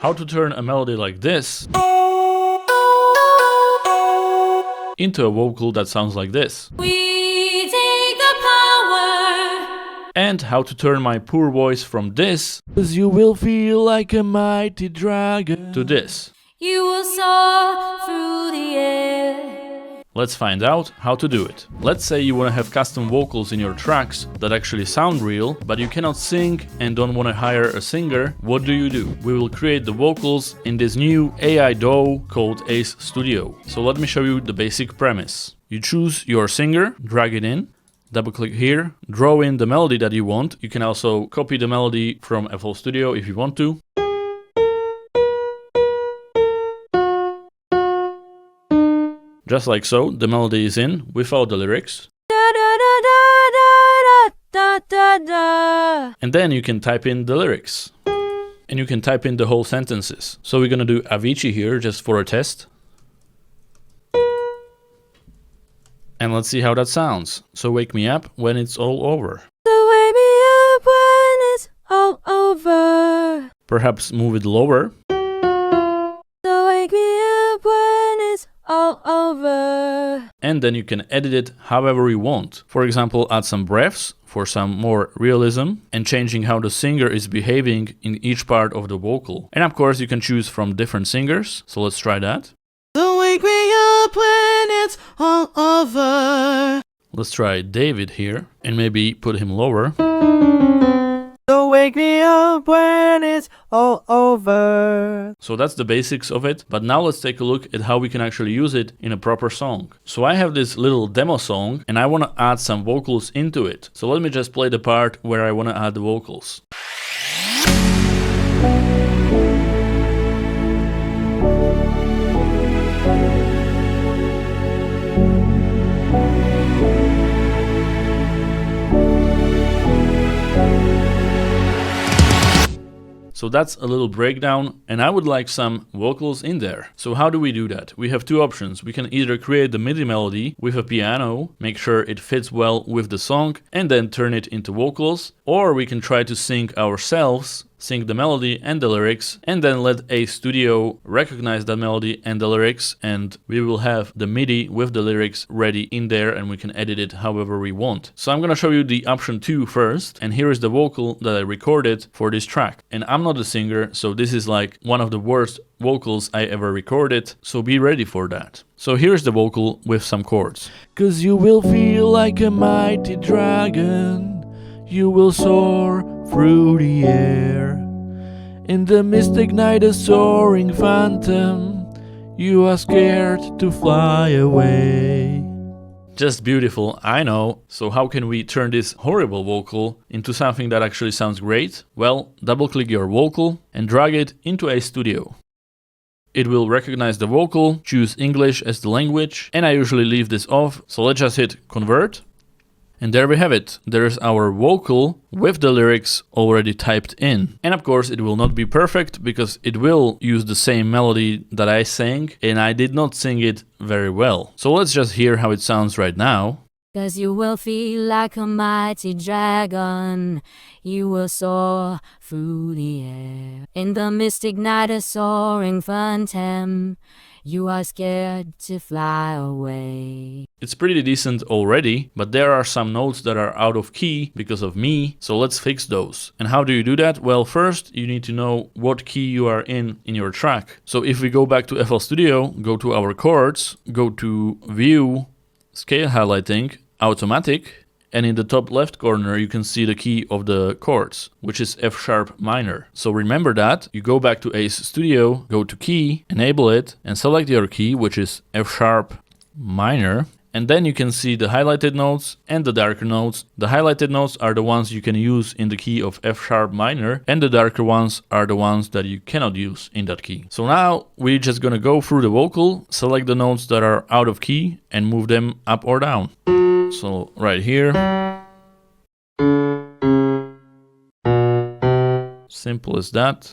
how to turn a melody like this into a vocal that sounds like this. We take the power. And how to turn my poor voice from this, 'cause you will feel like a mighty dragon, to this. You will soar through the air. Let's find out how to do it. Let's say you want to have custom vocals in your tracks that actually sound real, but you cannot sing and don't want to hire a singer. What do? We will create the vocals in this new AI DAW called Ace Studio. So let me show you the basic premise. You choose your singer, drag it in, double click here, draw in the melody that you want. You can also copy the melody from FL Studio if you want to. Just like so, the melody is in without the lyrics. Da, da, da, da, da, da, da. And then you can type in the lyrics. And you can type in the whole sentences. So we're gonna do Avicii here just for a test. And let's see how that sounds. So wake me up when it's all over. So wake me up when it's all over. Perhaps move it lower. So wake me up when it's all over. And then you can edit it however you want. For example, add some breaths for some more realism and changing how the singer is behaving in each part of the vocal. And of course you can choose from different singers. So let's try that. So wake me up when it's all over. Let's try David here and maybe put him lower. So wake me up when it's all over. So that's the basics of it, but now let's take a look at how we can actually use it in a proper song. So I have this little demo song and I want to add some vocals into it. So let me just play the part where I want to add the vocals. So that's a little breakdown and I would like some vocals in there. So how do we do that? We have two options. We can either create the MIDI melody with a piano, make sure it fits well with the song and then turn it into vocals, or we can try to sing ourselves, sing the melody and the lyrics, and then let Ace Studio recognize that melody and the lyrics, and we will have the MIDI with the lyrics ready in there and we can edit it however we want. So I'm gonna show you the option 2 first, and here is the vocal that I recorded for this track. And I'm not a singer, so this is like one of the worst vocals I ever recorded, so be ready for that. So here's the vocal with some chords. 'Cause you will feel like a mighty dragon, you will soar through the air. In the mystic night, a soaring phantom, you are scared to fly away. Just beautiful, I know. So how can we turn this horrible vocal into something that actually sounds great? Well, double click your vocal and drag it into Ace Studio. It will recognize the vocal, choose English as the language, and I usually leave this off, so let's just hit convert. And there we have it. There's our vocal with the lyrics already typed in. And of course it will not be perfect because it will use the same melody that I sang and I did not sing it very well. So let's just hear how it sounds right now. 'Cause you will feel like a mighty dragon, you will soar through the air. In the mystic night, a soaring phantom, you are scared to fly away. It's pretty decent already, but there are some notes that are out of key because of me, so let's fix those. And how do you do that? Well, first you need to know what key you are in your track. So if we go back to FL Studio, go to our chords, go to View, Scale Highlighting, Automatic, and in the top left corner you can see the key of the chords, which is F sharp minor. So remember that, you go back to Ace Studio, go to key, enable it, and select your key, which is F sharp minor. And then you can see the highlighted notes and the darker notes. The highlighted notes are the ones you can use in the key of F sharp minor, and the darker ones are the ones that you cannot use in that key. So now we're just gonna go through the vocal, select the notes that are out of key and move them up or down. So right here. Simple as that.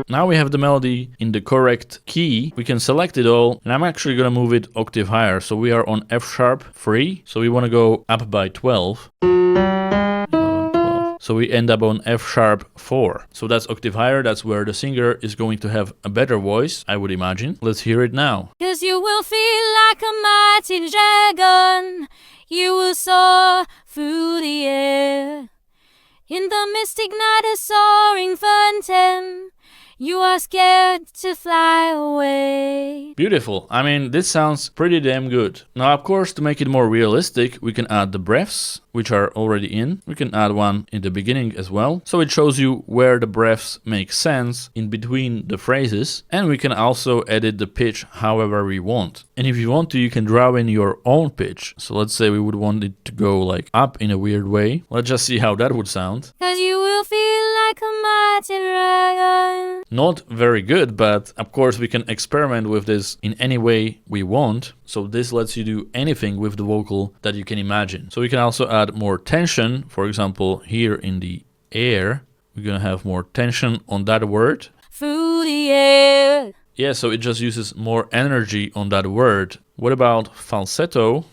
Now we have the melody in the correct key. We can select it all, and I'm actually gonna move it octave higher. So we are on F sharp 3, so we wanna go up by 12. 11, 12. So we end up on F#4. So that's octave higher, that's where the singer is going to have a better voice, I would imagine. Let's hear it now. 'Cause you will feel like a mighty dragon. You will soar through the air. In the mystic night, a soaring phantom. You are scared to fly away. Beautiful. I mean, this sounds pretty damn good. Now, of course, to make it more realistic, we can add the breaths, which are already in. We can add one in the beginning as well. So it shows you where the breaths make sense in between the phrases. And we can also edit the pitch however we want. And if you want to, you can draw in your own pitch. So let's say we would want it to go like up in a weird way. Let's just see how that would sound. 'Cause you will feel like a mighty dragon. Not very good, but of course we can experiment with this in any way we want. So this lets you do anything with the vocal that you can imagine. So we can also add more tension. For example, here in the air, we're gonna have more tension on that word. Through the air. Yeah, so it just uses more energy on that word. What about falsetto?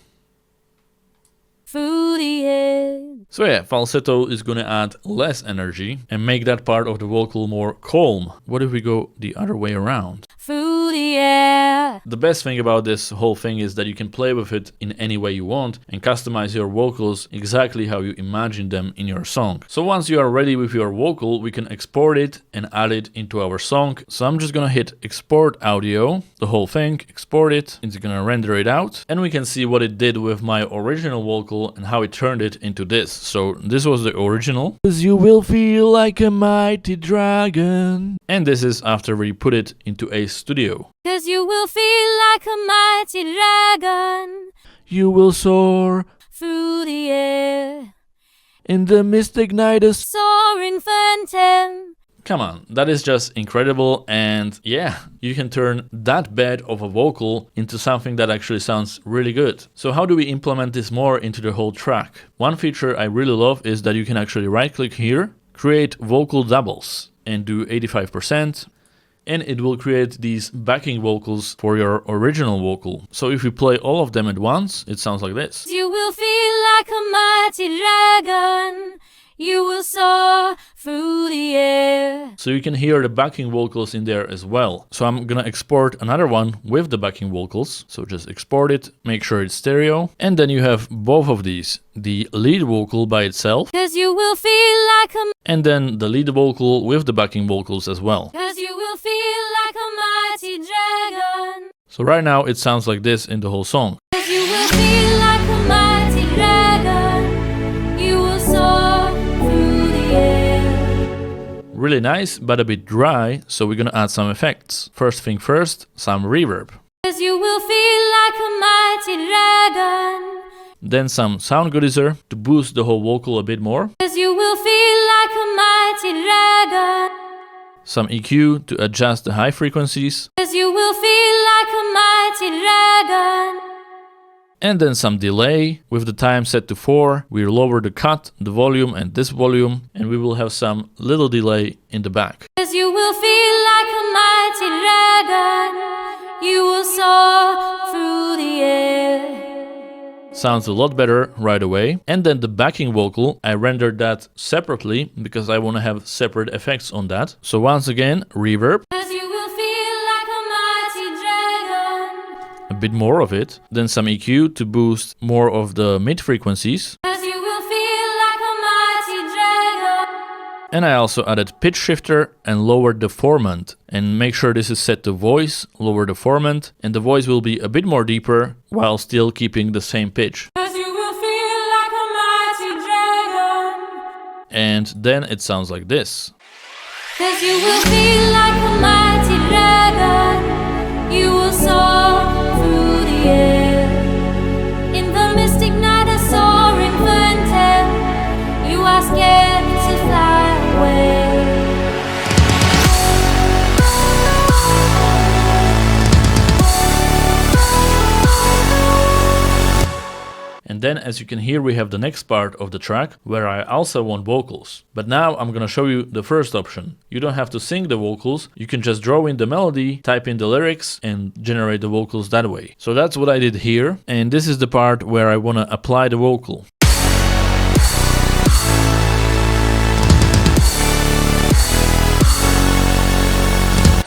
Through the air. So yeah, falsetto is gonna add less energy and make that part of the vocal more calm. What if we go the other way around? Through the air. The best thing about this whole thing is that you can play with it in any way you want and customize your vocals exactly how you imagine them in your song. So once you are ready with your vocal, we can export it and add it into our song. So I'm just gonna hit export audio, the whole thing, export it, it's gonna render it out, and we can see what it did with my original vocal and how it turned it into this. So this was the original. 'Cause you will feel like a mighty dragon. And this is after we put it into a studio. 'Cause you will feel like a mighty dragon. You will soar Through the air. in the mystic night. Soaring phantom. Come on, that is just incredible, and yeah, you can turn that bad of a vocal into something that actually sounds really good. So how do we implement this more into the whole track? One feature I really love is that you can actually right-click here, create vocal doubles, and do 85%, and it will create these backing vocals for your original vocal. So if you play all of them at once, it sounds like this. You will feel like a mighty dragon. You will soar through the air. So you can hear the backing vocals in there as well. So I'm gonna export another one with the backing vocals. So just export it, make sure it's stereo. And then you have both of these. The lead vocal by itself. 'Cause you will feel like a And then the lead vocal with the backing vocals as well. 'Cause you will feel like a mighty dragon. So right now it sounds like this in the whole song. 'Cause you will feel like a mighty dragon. You will soar through the air. Really nice, but a bit dry, so we're gonna add some effects. First thing first, some reverb. 'Cause you will feel like a mighty dragon. Then some sound goodizer to boost the whole vocal a bit more. 'Cause you will feel like a mighty dragon. Some EQ to adjust the high frequencies. 'Cause you will feel like a mighty dragon. And then some delay. With the time set to 4, we lower the cut, the volume and this volume, and we will have some little delay in the back. 'Cause you will feel like a mighty dragon. You will soar through the air. Sounds a lot better right away. And then the backing vocal, I rendered that separately because I want to have separate effects on that. So once again, reverb. 'Cause you will feel like a mighty dragon. A bit more of it. Then some EQ to boost more of the mid frequencies. 'Cause you will feel like a mighty dragon. And I also added pitch shifter and lowered the formant. And make sure this is set to voice, lower the formant, and the voice will be a bit more deeper while still keeping the same pitch. 'Cause you will feel like a mighty dragon. And then it sounds like this. 'Cause you will feel like a mighty dragon. You will soar through the air. In the mystic night, a soaring phantom. You are scared to fly away. And then, as you can hear, we have the next part of the track where I also want vocals. But now I'm gonna show you the first option. You don't have to sing the vocals, you can just draw in the melody, type in the lyrics, and generate the vocals that way. So that's what I did here, and this is the part where I wanna apply the vocal.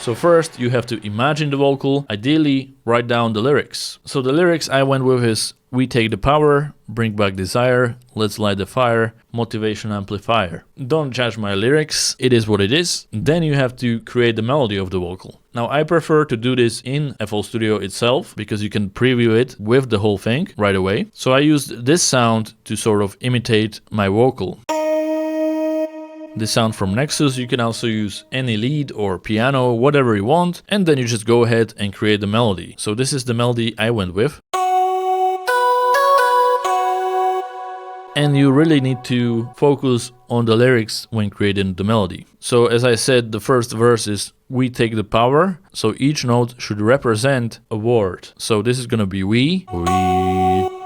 So first you have to imagine the vocal, ideally write down the lyrics. So the lyrics I went with is we take the power, bring back desire, let's light the fire, motivation amplifier. Don't judge my lyrics, it is what it is. Then you have to create the melody of the vocal. Now I prefer to do this in FL Studio itself because you can preview it with the whole thing right away. So I used this sound to sort of imitate my vocal. The sound from Nexus, you can also use any lead or piano, whatever you want, and then you just go ahead and create the melody. So this is the melody I went with. And you really need to focus on the lyrics when creating the melody. So as I said, the first verse is we take the power, so each note should represent a word. So this is gonna be we,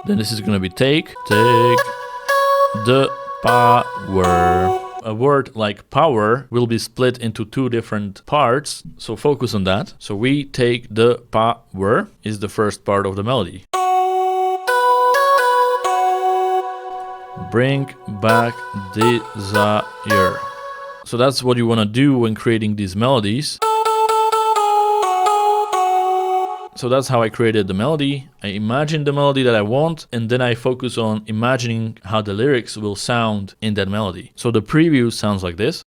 then this is gonna be take the power. A word like power will be split into two different parts, so focus on that. So we take the power is the first part of the melody. Bring back desire. So that's what you want to do when creating these melodies. So that's how I created the melody. I imagine the melody that I want, and then I focus on imagining how the lyrics will sound in that melody. So the preview sounds like this.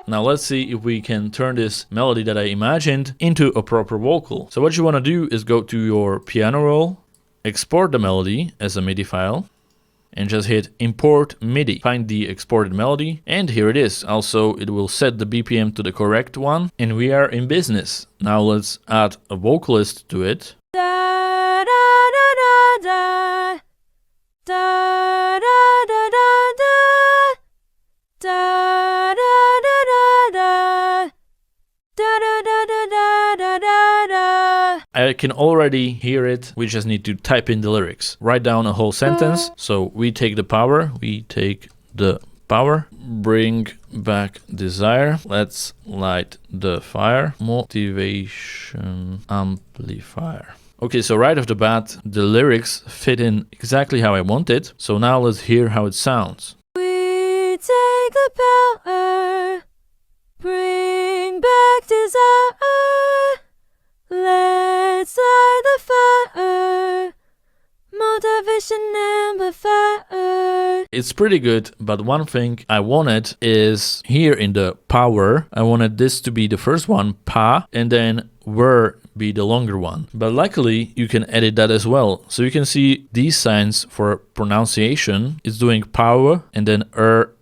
Now let's see if we can turn this melody that I imagined into a proper vocal. So what you want to do is go to your piano roll, export the melody as a MIDI file, and just hit import MIDI. Find the exported melody, and here it is. Also, it will set the BPM to the correct one, and we are in business. Now let's add a vocalist to it. Da da da da da da da da da da da da. I can already hear it. We just need to type in the lyrics. Write down a whole sentence. So we take the power. We take the power. Bring back desire. Let's light the fire. Motivation amplifier. Okay, so right off the bat, the lyrics fit in exactly how I want it. So now let's hear how it sounds. We take the power. Bring back desire. Let's light the fire. Motivation amplifier. It's pretty good, but one thing I wanted is here in the power, I wanted this to be the first one, pa, and then were be the longer one. But luckily, you can edit that as well. So you can see these signs for pronunciation. It's doing power and then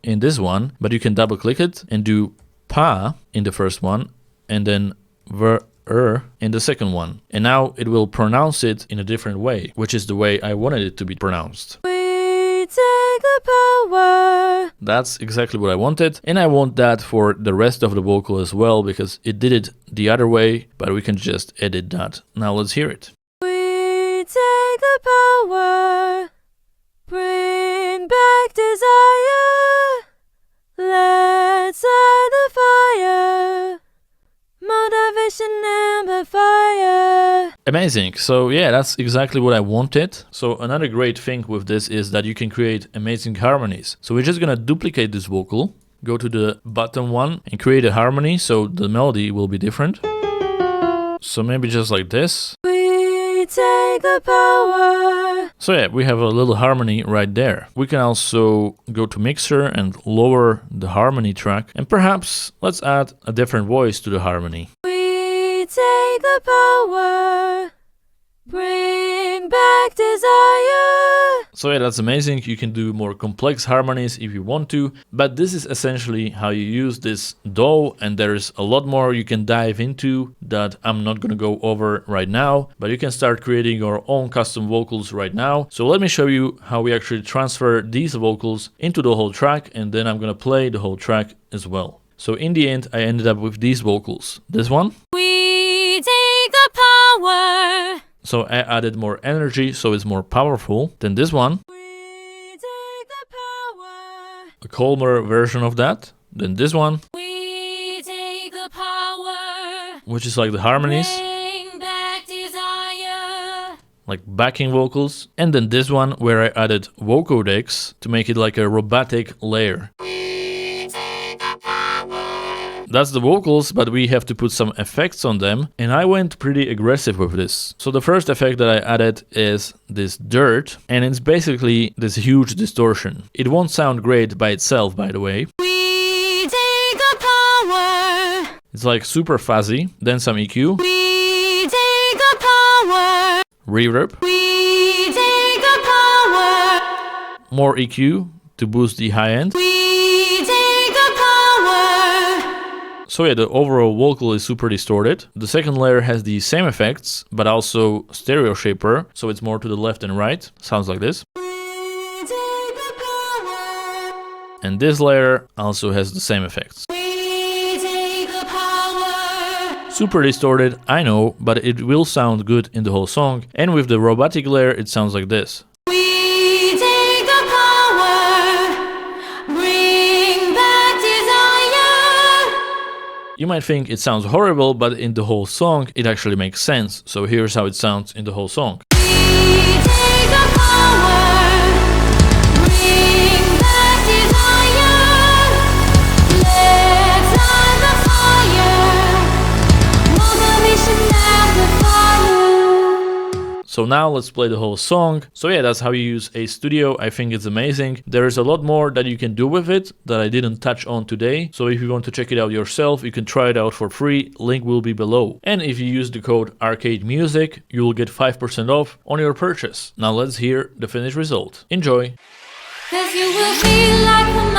in this one, but you can double click it and do pa in the first one and then in the second one. And now it will pronounce it in a different way, which is the way I wanted it to be pronounced. We take the power. That's exactly what I wanted. And I want that for the rest of the vocal as well, because it did it the other way, but we can just edit that. Now let's hear it. We take the power. Bring back desire. Let's light the fire. Motivation amplifier. Amazing. So yeah, that's exactly what I wanted. So another great thing with this is that you can create amazing harmonies. So we're just gonna duplicate this vocal, go to the bottom one and create a harmony so the melody will be different. So maybe just like this. We take the power. So yeah, we have a little harmony right there. We can also go to mixer and lower the harmony track, and perhaps let's add a different voice to the harmony. We take the power. Bring back desire. So yeah, that's amazing. You can do more complex harmonies if you want to, but this is essentially how you use this DAW, and there's a lot more you can dive into that I'm not gonna go over right now, but you can start creating your own custom vocals right now. So let me show you how we actually transfer these vocals into the whole track, and then I'm gonna play the whole track as well. So in the end, I ended up with these vocals. This one. We take the power. So I added more energy, so it's more powerful than this one. We take the power. A calmer version of that than this one. We take the power. which is like the harmonies, Bring back desire. like backing vocals. And then this one where I added vocodecs to make it like a robotic layer. That's the vocals, but we have to put some effects on them, and I went pretty aggressive with this. So the first effect that I added is this dirt, and it's basically this huge distortion. It won't sound great by itself, by the way. We take the power. It's like super fuzzy, then some EQ, We take the power. reverb, We take the power. more EQ to boost the high end. We take the power. So yeah, the overall vocal is super distorted. The second layer has the same effects, but also stereo shaper, so it's more to the left and right. Sounds like this. We take the power. And this layer also has the same effects. We take the power. Super distorted, I know, but it will sound good in the whole song. And with the robotic layer, it sounds like this. We take the power. Bring back desire. You might think it sounds horrible, but in the whole song, it actually makes sense. So here's how it sounds in the whole song. We take the power. Bring back desire. Let's light the fire. Motivation amplifier. So now let's play the whole song. So yeah, that's how you use a studio. I think it's amazing. There is a lot more that you can do with it that I didn't touch on today. So if you want to check it out yourself, you can try it out for free. Link will be below. And if you use the code ARCADEMUSIC, you will get 5% off on your purchase. Now let's hear the finished result. Enjoy! 'Cause you will feel like a